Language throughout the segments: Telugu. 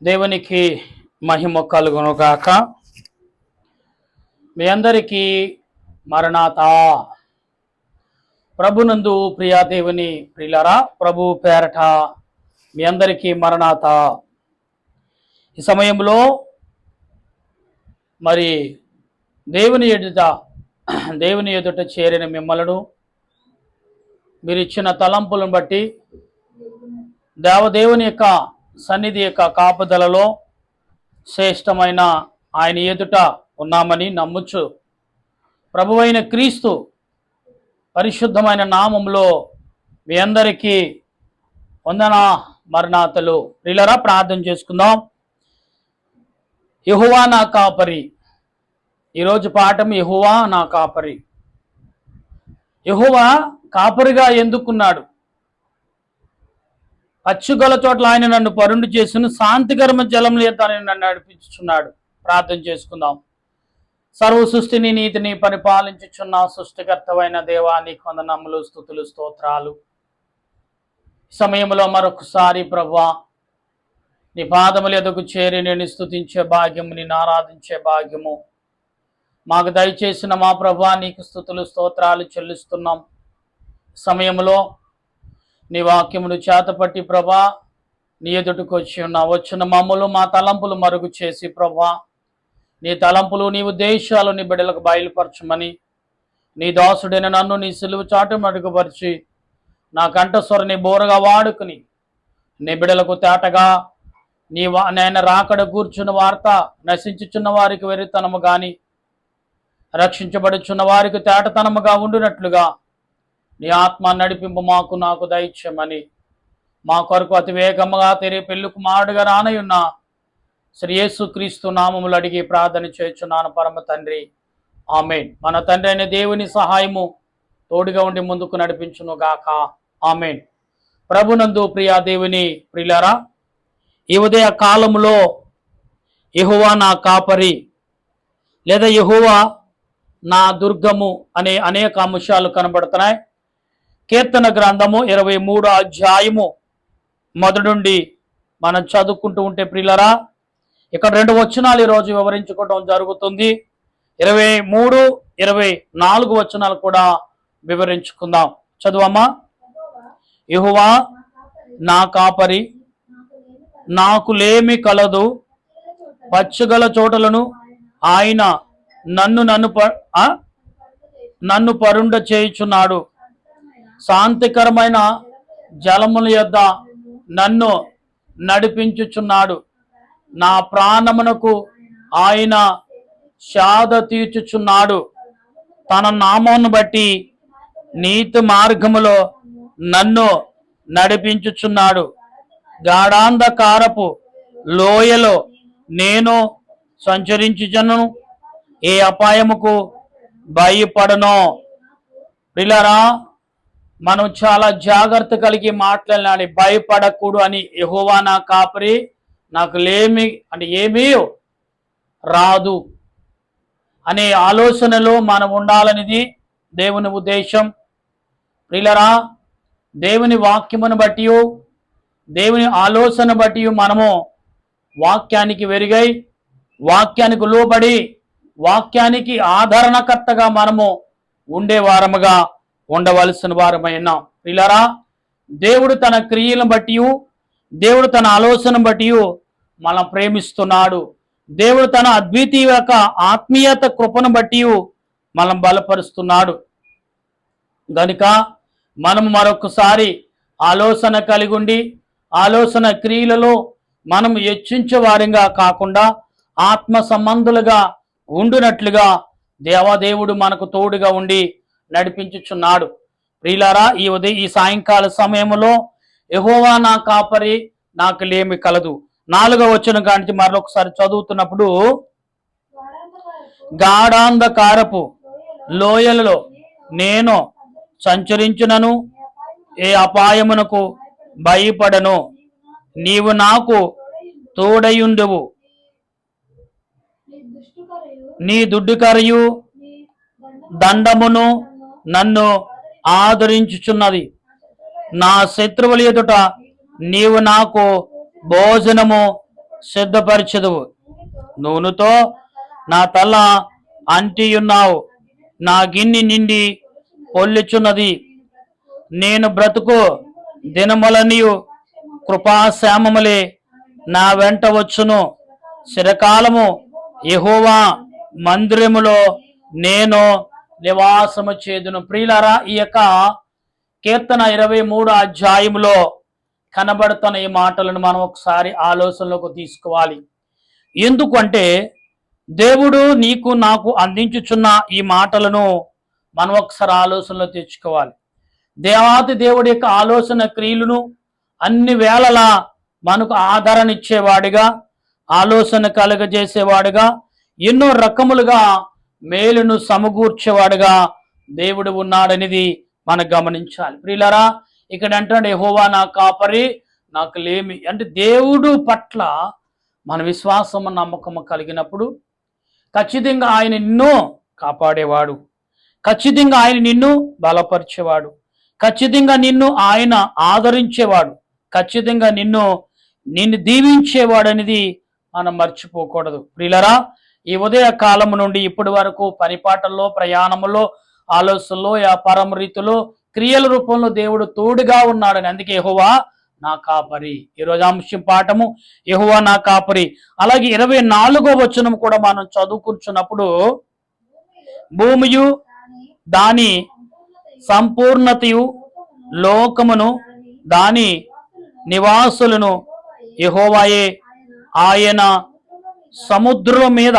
దేవునికి మహిమ కలుగునుగాక. మీ అందరికీ మరణాత. ప్రభునందు ప్రియా దేవుని ప్రియులారా, ప్రభు పేరట మీ అందరికీ మరణాత. ఈ సమయంలో మరి దేవుని ఎదుట చేరిన మిమ్మలను మీరు ఇచ్చిన తలంపులను బట్టి దేవదేవుని యొక్క సన్నిధి యొక్క కాపుదలలో శ్రేష్టమైన ఆయన ఎదుట ఉన్నామని నమ్ముచు ప్రభువైన క్రీస్తు పరిశుద్ధమైన నామములో మీ అందరికీ వందన మరణాతలు. ప్రియులారా, ప్రార్థన చేసుకుందాం. యెహోవా నా కాపరి. ఈరోజు పాఠం యెహోవా నా కాపరి. యెహోవా కాపరిగా ఎందుకున్నాడు? పచ్చుగల చోట్ల ఆయన నన్ను పరుండు చేసిన శాంతికరమ జలముల యొద్ద ఆయన నన్ను నడిపించుచున్నాడు. ప్రార్థన చేసుకుందాం. సర్వ సృష్టిని నీతిని పరిపాలించుచున్న సృష్టికర్తమైన దేవానికి వందనములు, స్తుతులు, స్తోత్రాలు. సమయంలో మరొకసారి ప్రభువా నీ పాదముల యొద్దకు చేరి నేను స్తుతించే భాగ్యము, నేను ఆరాధించే భాగ్యము మాకు దయచేసిన మా ప్రభువా నీకు స్తుతులు స్తోత్రాలు చెల్లిస్తున్నాం. సమయంలో నీ వాక్యమును చేతపట్టి ప్రభా నీ ఎదుటికి వచ్చిన మమ్మలు మా తలంపులు మరుగు చేసి ప్రభా నీ తలంపులు నీ ఉద్దేశాలు నీ బిడ్డలకు బయలుపరచమని నీ దాసుడైన నన్ను నీ సిలువ చాటు మరుగుపరిచి నా కంఠస్వరని బోరగా వాడుకుని నీ బిడ్డలకు తేటగా నేను రాకడ కూర్చున్న వార్త నశించుచున్న వారికి వెరితనము గాని రక్షించబడుచున్న వారికి తేటతనముగా ఉండునట్లుగా నీ ఆత్మ నడిపింపు నాకు దయచేయమని మా కొరకు అతి వేగముగా తెరి పెళ్లి కుమారుడుగా రానయున్న శ్రీ యేసు క్రీస్తు నామములు అడిగి ప్రార్థన చేయుచున్నాను పరమ తండ్రి, ఆమేన్. మన తండ్రి అయిన దేవుని సహాయము తోడుగా ఉండి ముందుకు నడిపించును గాక, ఆమేన్. ప్రభునందు ప్రియా దేవుని ప్రియులారా, ఈ ఉదయ కాలములో యెహోవా నా కాపరి లేదా యెహోవా నా దుర్గము అనే అనేక అంశాలు కనబడుతున్నాయి. కీర్తన గ్రంథము 23 అధ్యాయము మొదటి నుండి మనం చదువుకుంటూ ఉంటే ప్రియులారా, ఇక్కడ 2 వచనాలు ఈరోజు వివరించుకోవడం జరుగుతుంది. 23, 24 వచనాలు కూడా వివరించుకుందాం. చదువమ్మా. యెహోవా నా కాపరి, నాకు లేమి కలదు. పచ్చగల చోటలను ఆయన నన్ను పరుండ చేయుచున్నాడు. శాంతికరమైన జలముల యొద్ద నన్ను నడిపించుచున్నాడు. నా ప్రాణమునకు ఆయన శాద తీర్చుచున్నాడు. తన నామమును బట్టి నీతి మార్గములో నన్ను నడిపించుచున్నాడు. గాఢాంధకారపు లోయలో నేను సంచరించుచును, ఏ అపాయముకు భయపడను. ప్రియులారా, మనం చాలా జాగ్రత్త కలిగి మాట్లాడాలి. భయపడకూడదు అని. యెహోవా నా కాపరి, నాకు లేమి అంటే ఏమీ రాదు అనే ఆలోచనలో మనం ఉండాలనేది దేవుని ఉద్దేశం. ప్రియులారా, దేవుని వాక్యమును బట్టి దేవుని ఆలోచన బట్టి మనము వాక్యానికి వెరుగై వాక్యానికి లోబడి వాక్యానికి ఆదరణకర్తగా మనము ఉండేవారముగా ఉండవలసిన వారమైనా. ప్రియులారా, దేవుడు తన క్రియలను బట్టి దేవుడు తన ఆలోచన బట్టి మనం ప్రేమిస్తున్నాడు. దేవుడు తన అద్వితీయ యొక్క ఆత్మీయత కృపను బట్టి మనం బలపరుస్తున్నాడు. గనుక మనం మరొకసారి ఆలోచన కలిగి ఉండి ఆలోచన క్రియలలో మనం హెచ్చించే వారిగా కాకుండా ఆత్మ సంబంధులుగా ఉండునట్లుగా దేవాదేవుడు మనకు తోడుగా ఉండి నడిపించుచున్నాడు. ప్రియులారా, ఈ సాయంకాల సమయంలో యెహోవా నా కాపరి, నాకు లేమి కలదు. 4వ వచనం కాంచి మరొకసారి చదువుతున్నప్పుడు, గాఢాంధకారపు లోయలలో నేను సంచరించునను, ఏ అపాయమునకు భయపడను. నీవు నాకు తోడయుండువు. నీ దుడ్డుకరయు దండమును నన్ను ఆదరించుచున్నది. నా శత్రువుల ఎదుట నీవు నాకు భోజనము సిద్ధపరచెదవు. నూనెతో నా తల అంటియున్నావు, నా గిన్నె నిండి పొల్లుచున్నది. నేను బ్రతుకు దినములనియు కృపాశ్యామములే నా వెంట వచ్చును. చిరకాలము యెహోవా మందిరములో నేను నివాసము చేదును. ప్రియులారా, ఈ యొక్క కీర్తన 23 అధ్యాయములో కనబడుతున్న ఈ మాటలను మనం ఒకసారి ఆలోచనలోకి తీసుకోవాలి. ఎందుకంటే దేవుడు నీకు నాకు అందించుచున్న ఈ మాటలను మనం ఒకసారి ఆలోచనలో తెచ్చుకోవాలి. దేవాతి దేవుడి యొక్క ఆలోచన క్రియలను అన్ని వేళలా మనకు ఆదరణ ఇచ్చేవాడిగా, ఆలోచన కలుగజేసేవాడుగా, ఎన్నో రకములుగా మేలును సమకూర్చేవాడుగా దేవుడు ఉన్నాడనేది మనం గమనించాలి. ప్రియులారా, ఇక్కడ అంటాడు యెహోవా నా కాపరి, నాకు లేమి. అంటే దేవుడు పట్ల మన విశ్వాసము నమ్మకము కలిగినప్పుడు ఖచ్చితంగా ఆయన నిన్ను కాపాడేవాడు, ఖచ్చితంగా ఆయన నిన్ను బలపరిచేవాడు, ఖచ్చితంగా నిన్ను ఆయన ఆదరించేవాడు, ఖచ్చితంగా నిన్ను దీవించేవాడు అనేది మనం మర్చిపోకూడదు. ప్రియులారా, ఈ ఉదయ కాలము నుండి ఇప్పటి వరకు పనిపాటల్లో, ప్రయాణములో, ఆలోచనలో, వ్యాపారం రీతిలో, క్రియల రూపంలో దేవుడు తోడుగా ఉన్నాడని. అందుకే యెహోవా నా కాపరి. ఈరోజు అంశం పాఠము యెహోవా నా కాపరి. అలాగే 24వ వచనం కూడా మనం చదువుకుంటున్నప్పుడు, భూమియు దాని సంపూర్ణతయు, లోకమును దాని నివాసులను యెహోవాయే, ఆయన సముద్రం మీద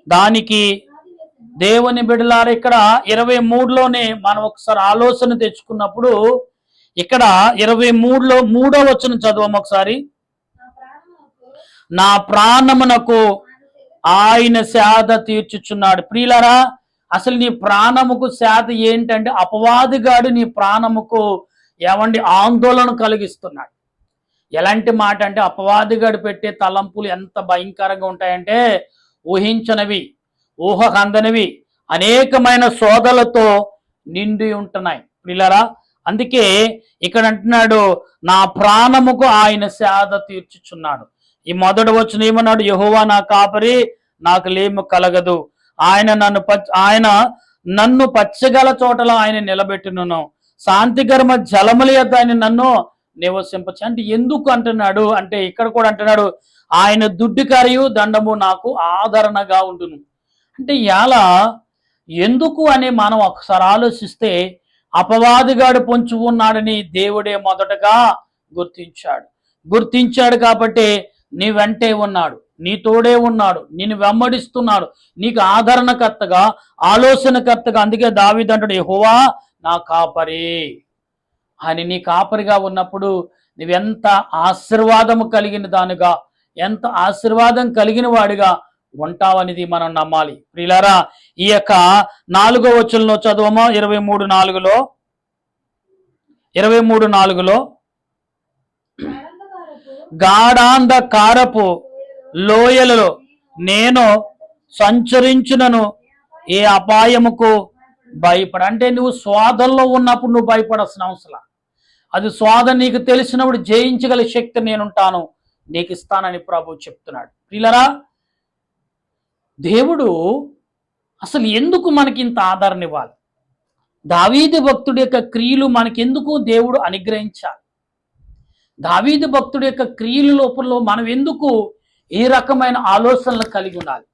దానికి. దేవుని బిడ్డలారా, ఇక్కడ 23లోనే మనం ఒకసారి ఆలోచన తెచ్చుకున్నప్పుడు, ఇక్కడ 23లో 3వ వచనం చదవము ఒకసారి. నా ప్రాణమునకు ఆయన సేద తీర్చుచున్నాడు. ప్రియులారా, అసలు నీ ప్రాణముకు సేద ఏంటంటే, అపవాదిగాడు నీ ప్రాణముకు ఆందోళన కలిగిస్తున్నాడు. ఎలాంటి మాట అంటే, అపవాదిగాడు పెట్టే తలంపులు ఎంత భయంకరంగా ఉంటాయంటే, ఊహించనివి, ఊహకందనివి, అనేకమైన శోధలతో నిండి ఉంటున్నాయి. ప్రియులారా, అందుకే ఇక్కడ అంటున్నాడు నా ప్రాణముకు ఆయన సేద తీర్చుచున్నాడు. ఈ మొదటి వచనం ఏమన్నాడు? యెహోవా నా కాపరి, నాకు లేమి కలగదు. ఆయన నన్ను పచ్చగల చోటలో ఆయన నిలబెట్టును, శాంతికరమ జలముల యొద్ద ఆయన నన్ను నివసింపచ్చు. అంటే ఎందుకు అంటున్నాడు అంటే, ఇక్కడ కూడా అంటున్నాడు ఆయన దుడ్డికరియు దండము నాకు ఆదరణగా ఉండును. అంటే ఎలా, ఎందుకు అని మనం ఒకసారి ఆలోచిస్తే, అపవాదిగాడు పొంచి ఉన్నాడని దేవుడే మొదటగా గుర్తించాడు కాబట్టి నీ వెంటే ఉన్నాడు, నీ తోడే ఉన్నాడు, నిన్ను వెంబడిస్తున్నాడు, నీకు ఆదరణకర్తగా, ఆలోచనకర్తగా. అందుకే దావీదు అంటాడు యెహోవా నా కాపరి అని. నీ కాపరిగా ఉన్నప్పుడు నువ్వెంత ఆశీర్వాదము కలిగిన దానిగా, ఎంత ఆశీర్వాదం కలిగిన వాడిగా ఉంటావనేది మనం నమ్మాలి. ప్రియులారా, ఈ యొక్క 4వ వచనంలో చదవమా, 23:4లో గాఢాంధకారపు లోయలలో నేను సంచరించునను ఏ అపాయముకు భయపడ. అంటే నువ్వు స్వాదంలో ఉన్నప్పుడు నువ్వు భయపడాల్సిన అవసరం, అది స్వాదం నీకు తెలిసినప్పుడు జయించగల శక్తి నేనుంటాను, నీకు ఇస్తానని ప్రభు చెప్తున్నాడు. ప్రియులారా, దేవుడు అసలు ఎందుకు మనకి ఇంత ఆదరణ ఇవ్వాలి? దావీదు భక్తుడి యొక్క క్రియలు మనకెందుకు దేవుడు అనుగ్రహించాలి? దావీదు భక్తుడి యొక్క క్రియల లోపల మనం ఎందుకు ఈ రకమైన ఆలోచనలు కలిగి ఉండాలి?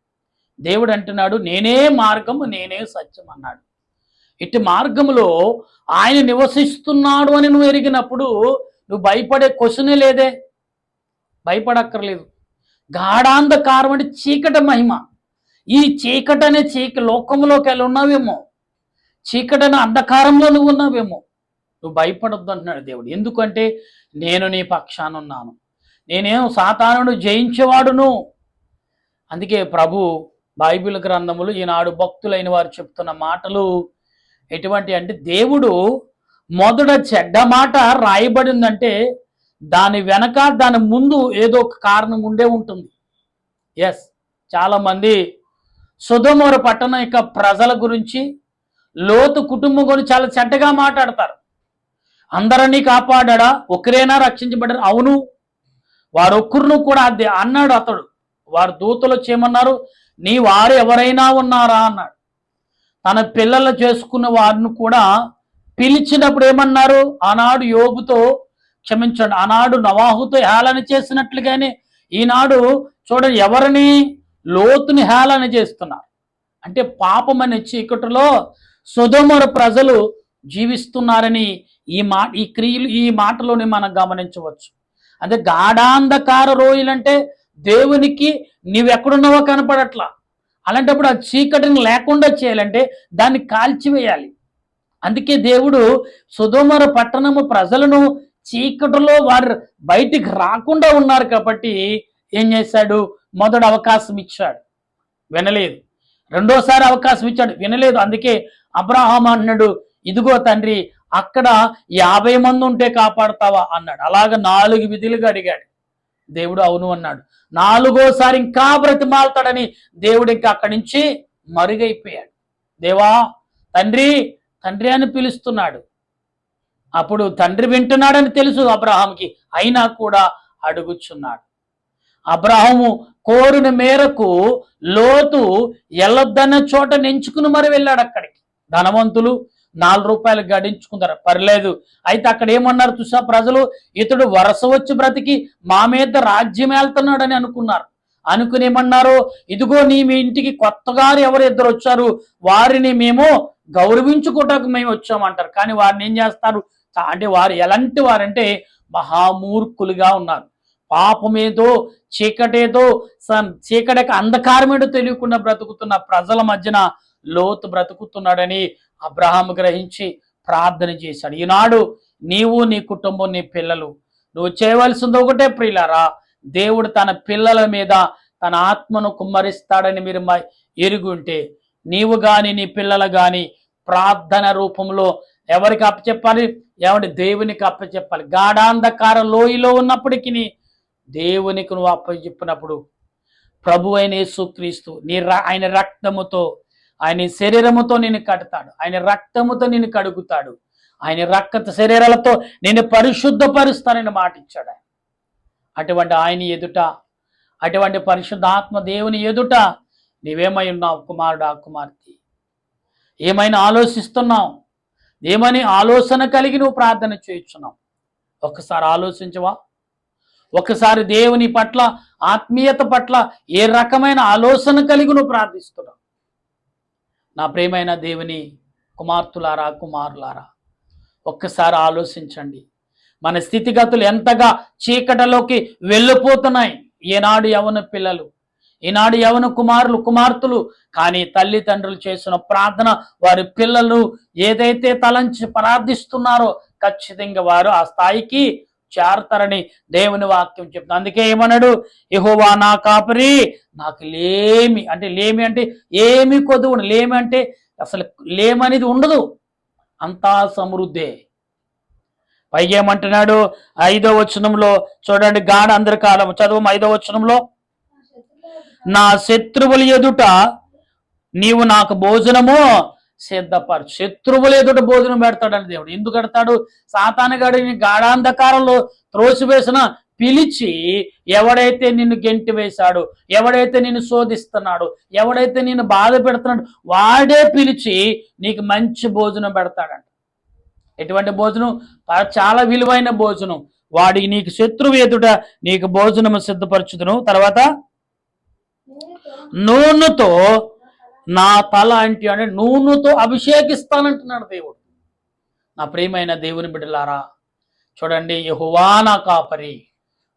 దేవుడు అంటున్నాడు నేనే మార్గము, నేనే సత్యం అన్నాడు. ఇటు మార్గములో ఆయన నివసిస్తున్నాడు అని నువ్వు ఎరిగినప్పుడు నువ్వు భయపడే క్వశ్చనే లేదే, భయపడక్కర్లేదు. గాఢాంధకారం అంటే చీకటి మహిమ. ఈ చీకటి అనే లోకంలోకి వెళ్ళి ఉన్నావేమో, చీకటి అనే అంధకారంలో నువ్వు ఉన్నావేమో, నువ్వు భయపడొద్దు అంటున్నాడు దేవుడు. ఎందుకంటే నేను నీ పక్షాన ఉన్నాను, నేనేం సాతానును జయించేవాడును. అందుకే ప్రభు బైబిల్ గ్రంథములు ఈనాడు భక్తులైన వారు చెప్తున్న మాటలు ఎటువంటి అంటే, దేవుడు మొదట చెడ్డ మాట రాయబడిందంటే దాని వెనక దాని ముందు ఏదో ఒక కారణం ఉండే ఉంటుంది. ఎస్, చాలామంది సొదొమ పట్టణం యొక్క ప్రజల గురించి, లోతు కుటుంబం గురించి చాలా చెడ్డగా మాట్లాడతారు. అందరినీ కాపాడా, ఒకరేనా రక్షించబడ్డారు? అవును, వారొక్కరును కూడా అన్నాడు అతడు. వారు దూతలు వచ్చి ఏమన్నారు, నీ వారు ఎవరైనా ఉన్నారా అన్నాడు. తన పిల్లలు చేసుకున్న వారిని కూడా పిలిచినప్పుడు ఏమన్నారు, ఆనాడు యోబుతో, క్షమించండి, ఆనాడు నోవాహుతో హేళన చేసినట్లుగానే ఈనాడు చూడండి ఎవరిని, లోతుని హేళన చేస్తున్నారు. అంటే పాపం అనే చీకటిలో సొదొమ ప్రజలు జీవిస్తున్నారని ఈ క్రియలు ఈ మాటలోనే మనం గమనించవచ్చు. అంటే గాఢాంధకార రోయలంటే దేవునికి నీవెక్కడున్నావో కనపడట్లా. అలాంటప్పుడు ఆ చీకటిని లేకుండా చేయాలంటే దాన్ని కాల్చివేయాలి. అందుకే దేవుడు సొదొమ పట్టణము ప్రజలను చీకటిలో వారు బయటికి రాకుండా ఉన్నారు కాబట్టి ఏం చేశాడు, మొదటి అవకాశం ఇచ్చాడు, వినలేదు. రెండోసారి అవకాశం ఇచ్చాడు, వినలేదు. అందుకే అబ్రహాం అన్నాడు, ఇదిగో తండ్రి అక్కడ 50 మంది ఉంటే కాపాడతావా అన్నాడు. అలాగ 4 విధులుగా అడిగాడు. దేవుడు అవును అన్నాడు. 4వోసారి ఇంకా బ్రతిమాలతాడని దేవుడు ఇంకా అక్కడి నుంచి మరుగైపోయాడు. దేవా తండ్రి తండ్రి అని పిలుస్తున్నాడు. అప్పుడు తండ్రి వింటున్నాడని తెలుసు అబ్రహాంకి, అయినా కూడా అడుగుచున్నాడు. అబ్రహాము కోరిన మేరకు లోతు వెళ్ళొద్దన్న చోట ఎంచుకుని మరి వెళ్ళాడు. అక్కడికి ధనవంతులు 4 రూపాయలు గడించుకుంటారు, పర్లేదు. అయితే అక్కడ ఏమన్నారు చూసా, ప్రజలు ఇతడు వరస వచ్చి బ్రతికి మా మీద రాజ్యం వెళ్తున్నాడని అనుకున్నారు. అనుకుని ఏమన్నారు, ఇదిగో మీ ఇంటికి కొత్తగా ఎవరు ఇద్దరు వచ్చారు, వారిని మేము గౌరవించుకోవటానికి మేము వచ్చామంటారు. కానీ వారిని ఏం చేస్తారు అంటే, వారు ఎలాంటి వారంటే మహామూర్ఖులుగా ఉన్నారు. పాపమేదో చీకటేదో చీకటికి అంధకారమేదో తెలియకుండా బ్రతుకుతున్న ప్రజల మధ్యన లోతు బ్రతుకుతున్నాడని అబ్రహాము గ్రహించి ప్రార్థన చేశాడు. ఈనాడు నీవు, నీ కుటుంబం, నీ పిల్లలు నువ్వు చేయవలసింది ఒకటే ప్రియులారా, దేవుడు తన పిల్లల మీద తన ఆత్మను కుమ్మరిస్తాడని మీరు ఎరుగుంటే నీవు గాని నీ పిల్లలు గాని ప్రార్థన రూపంలో ఎవరికి అప్పచెప్పాలి, ఏమంటే దేవునికి అప్పచెప్పాలి. గాఢాంధకార లోయలో ఉన్నప్పటికీ దేవునికి నువ్వు అప్పచెప్పినప్పుడు ప్రభు అయిన యేసుక్రీస్తు ఆయన రక్తముతో, ఆయన శరీరముతో నిన్ను కడతాడు, ఆయన రక్తముతో నిన్ను కడుగుతాడు, ఆయన రక్త శరీరాలతో నేను పరిశుద్ధపరుస్తానని మాట ఇచ్చాడు. అటువంటి ఆయన ఎదుట, అటువంటి పరిశుద్ధాత్మ దేవుని ఎదుట నీవేమై ఉన్నావు కుమారుడా, కుమార్తె? ఏమైనా ఆలోచిస్తున్నావు? ఏమని ఆలోచన కలిగి నువ్వు ప్రార్థన చేయించున్నావు? ఒక్కసారి ఆలోచించవా? ఒకసారి దేవుని పట్ల, ఆత్మీయత పట్ల ఏ రకమైన ఆలోచన కలిగి నువ్వు ప్రార్థిస్తున్నావు? నా ప్రియమైన దేవుని కుమార్తెలారా, కుమారులారా, ఒక్కసారి ఆలోచించండి. మన స్థితిగతులు ఎంతగా చీకటిలోకి వెళ్ళిపోతున్నాయి. ఈనాడు యవన పిల్లలు, ఈనాడు యవన కుమారులు, కుమార్తెలు, కానీ తల్లిదండ్రులు చేసిన ప్రార్థన వారి పిల్లలు ఏదైతే తలంచి ప్రార్థిస్తున్నారో ఖచ్చితంగా వారు ఆ స్థాయికి చేరతారని దేవుని వాక్యం చెప్తుంది. అందుకే ఏమన్నాడు, యెహోవా నా కాపరి, నాకు లేమి అంటే, లేమి అంటే ఏమి కొదువు, లేమి అంటే అసలు లేమనేది ఉండదు, అంతా సమృద్ధే. పైగా ఏమంటున్నాడు 5వ వచనంలో చూడండి, గాఢ అంధకారం చదువు 5వ వచనంలో, నా శత్రువుల ఎదుట నీవు నాకు భోజనము సిద్ధపరచు. శత్రువుల ఎదుట భోజనం పెడతాడని దేవుడు. ఎందుకు పెడతాడు? సాతానుగాడిని గాఢాంధకారంలో త్రోసివేసిన పిలిచి, ఎవడైతే నిన్ను గెంటి వేశాడు, ఎవడైతే నిన్ను శోధిస్తున్నాడు, ఎవడైతే నిన్ను బాధ పెడుతున్నాడు, వాడే పిలిచి నీకు మంచి భోజనం పెడతాడంట. ఎటువంటి భోజనం? చాలా విలువైన భోజనం. వాడికి నీకు శత్రువు ఎదుట నీకు భోజనము సిద్ధపరచుదును. తర్వాత నూనెతో నా తల అంటే నూనెతో అభిషేకిస్తానంటున్నాడు దేవుడు. నా ప్రియమైన దేవుని బిడ్డలారా, చూడండి, యెహోవా నా కాపరి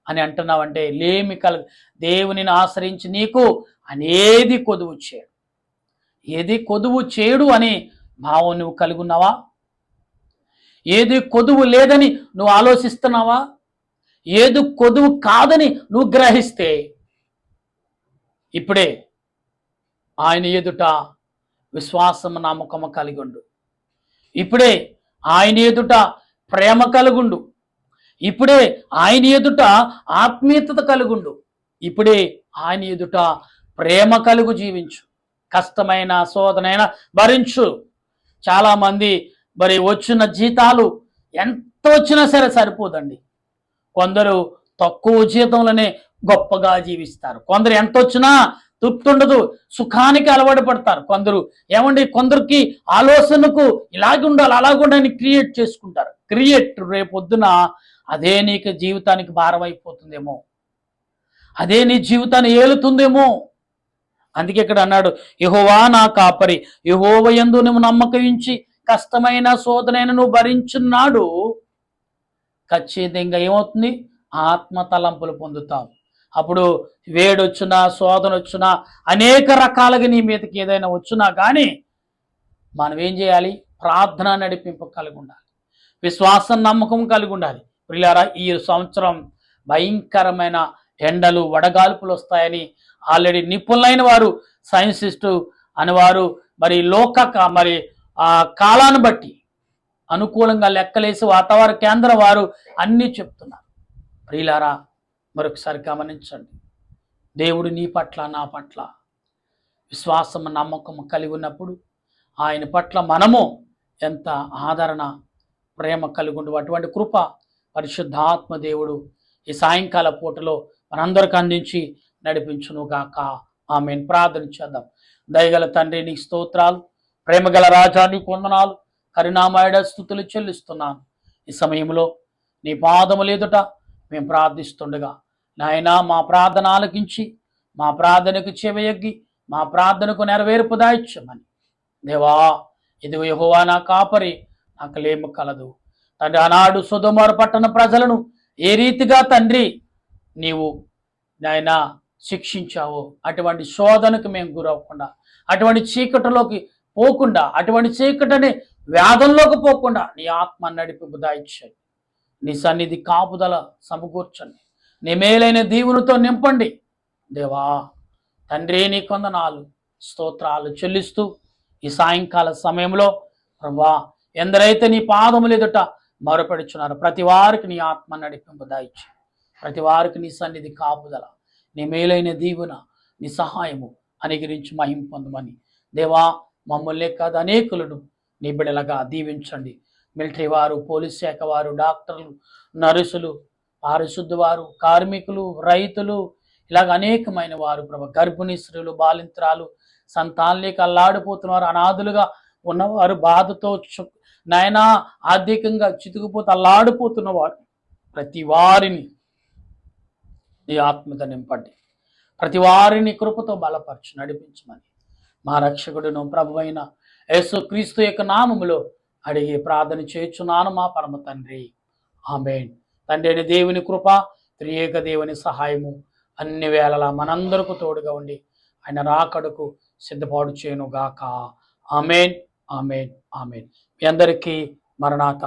అని అంటున్నావంటే లేమి దేవునిని ఆశ్రయించి నీకు అనేది కొదువు చేయడు, ఏది కొదువు చేయడు అని భావం నువ్వు కలిగి ఉన్నావా? ఏది కొదువు లేదని నువ్వు ఆలోచిస్తున్నావా? ఏది కొదువు కాదని నువ్వు గ్రహిస్తే ఇప్పుడే ఆయన ఎదుట విశ్వాసము, నమ్మకము కలిగి ఉండు. ఇప్పుడే ఆయన ఎదుట ప్రేమ కలుగుండు. ఇప్పుడే ఆయన ఎదుట ఆత్మీయత కలుగుండు. ఇప్పుడే ఆయన ఎదుట ప్రేమ కలుగు జీవించు. కష్టమైన శోధనైనా భరించు. చాలామంది మరి వచ్చిన జీతాలు ఎంత వచ్చినా సరే సరిపోదండి. కొందరు తక్కువ జీతంలోనే గొప్పగా జీవిస్తారు. కొందరు ఎంత వచ్చినా తృప్తి ఉండదు, సుఖానికి అలవాటు పడతారు. కొందరికి ఆలోచనకు ఇలాగ ఉండాలి అలాగ ఉండాలని క్రియేట్ చేసుకుంటారు. రేపొద్దున అదే నీకు జీవితానికి భారం అయిపోతుందేమో, అదే నీ జీవితాన్ని ఏలుతుందేమో. అందుకే ఇక్కడ అన్నాడు, యెహోవా నా కాపరి, యెహోవ యందు నువ్వు నమ్మకం ఉంచి కష్టమైన శోధనైన నువ్వు భరించున్నాడు, ఖచ్చితంగా ఏమవుతుంది? ఆత్మ తలంపులు పొందుతావు. అప్పుడు వేడొచ్చినా శోధన వచ్చినా అనేక రకాలుగా నీ మీదకి ఏదైనా వచ్చినా కానీ మనం ఏం చేయాలి? ప్రార్థన నడిపింపు కలిగి ఉండాలి, విశ్వాసం నమ్మకం కలిగి ఉండాలి. ప్రియులారా, ఈ సంవత్సరం భయంకరమైన ఎండలు వడగాల్పులు వస్తాయని ఆల్రెడీ నిపుణులైన వారు, సైంటిస్టు అనేవారు మరి ఆ కాలాన్ని బట్టి అనుకూలంగా లెక్కలేసి వాతావరణ కేంద్రం వారు అన్నీ చెప్తున్నారు. ప్రియులారా, మరొకసారి గమనించండి, దేవుడు నీ పట్ల నా పట్ల విశ్వాసం నమ్మకం కలిగి ఉన్నప్పుడు ఆయన పట్ల మనము ఎంత ఆదరణ ప్రేమ కలిగి ఉండు. అటువంటి కృప పరిశుద్ధాత్మ దేవుడు ఈ సాయంకాల పూటలో మనందరికి అందించి నడిపించును గాక. ఆమేన్. ప్రార్థన చేద్దాం. దయగల తండ్రి, నీ స్తోత్రాలు, ప్రేమగల రాజా నీకు వందనాలు, కరుణామయుడ స్తుతులు చెల్లిస్తున్నాను. ఈ సమయంలో నీ పాదములు ఎదుట మేము ప్రార్థిస్తుండగా నాయనా, మా ప్రార్థన ఆలకించి మా ప్రార్థనకు చెవియొగ్గి మా ప్రార్థనకు నెరవేర్పు దాయిచ్చమని. దేవా, ఇదిగో యెహోవా నా కాపరి, నాకు లేము కలదు. తండ్రి, ఆనాడు సొదొమ పట్టణ ప్రజలను ఏ రీతిగా తండ్రి నీవు నాయనా శిక్షించావో అటువంటి శోధనకు మేము గురవకుండా, అటువంటి చీకటిలోకి పోకుండా, అటువంటి చీకటిని వ్యాధంలోకి పోకుండా నీ ఆత్మ నడిపి దాయిచ్చండి. నీ సన్నిధి కాపుదల సమకూర్చండి. నీ మేలైన దీవునితో నింపండి. దేవా తండ్రి, నీ కొందనాలు స్తోత్రాలు చెల్లిస్తూ ఈ సాయంకాల సమయంలో ప్రభువా, ఎందరైతే నీ పాదములు ఎదుట మొరపెడుచున్నారు ప్రతి వారికి నీ ఆత్మ నడిపింపు దాయిచ్చు. ప్రతి వారికి నీ సన్నిధి కాపుదల, నీ మేలైన దీవున, నీ సహాయము అనుగ్రహించి మహిమ పొందమని దేవా, మమ్మల్నే కాదు అనేకులను నీ బిడ్డలుగా దీవించండి. మిలిటరీ వారు, పోలీస్ శాఖ వారు, డాక్టర్లు, నర్సులు, పారిశుద్ధ వారు, కార్మికులు, రైతులు, ఇలాగ అనేకమైన వారు ప్రభు, గర్భిణీ స్త్రీలు, బాలింత్రాలు, సంతానలేక అల్లాడిపోతున్నవారు, అనాథులుగా ఉన్నవారు, బాధతో నాయనా ఆర్థికంగా చితుకుపోతూ అల్లాడిపోతున్న వారు, ప్రతి వారిని నీ ఆత్మతో నింపండి. ప్రతి వారిని కృపతో బలపరచు నడిపించమని మా రక్షకుడును ప్రభువైన యేసుక్రీస్తు యొక్క నామములో అడిగి ప్రార్థన చేయుచున్నాను మా పరమ తండ్రి. ఆమేన్. తండ్రి అయిన దేవుని కృప, త్రియేక దేవుని సహాయము అన్ని వేళలా మనందరకు తోడుగా ఉండి ఆయన రాకడకు సిద్ధపాటు చేయను గాక. ఆమేన్, ఆమేన్, ఆమేన్. మీ అందరికీ మరణాత.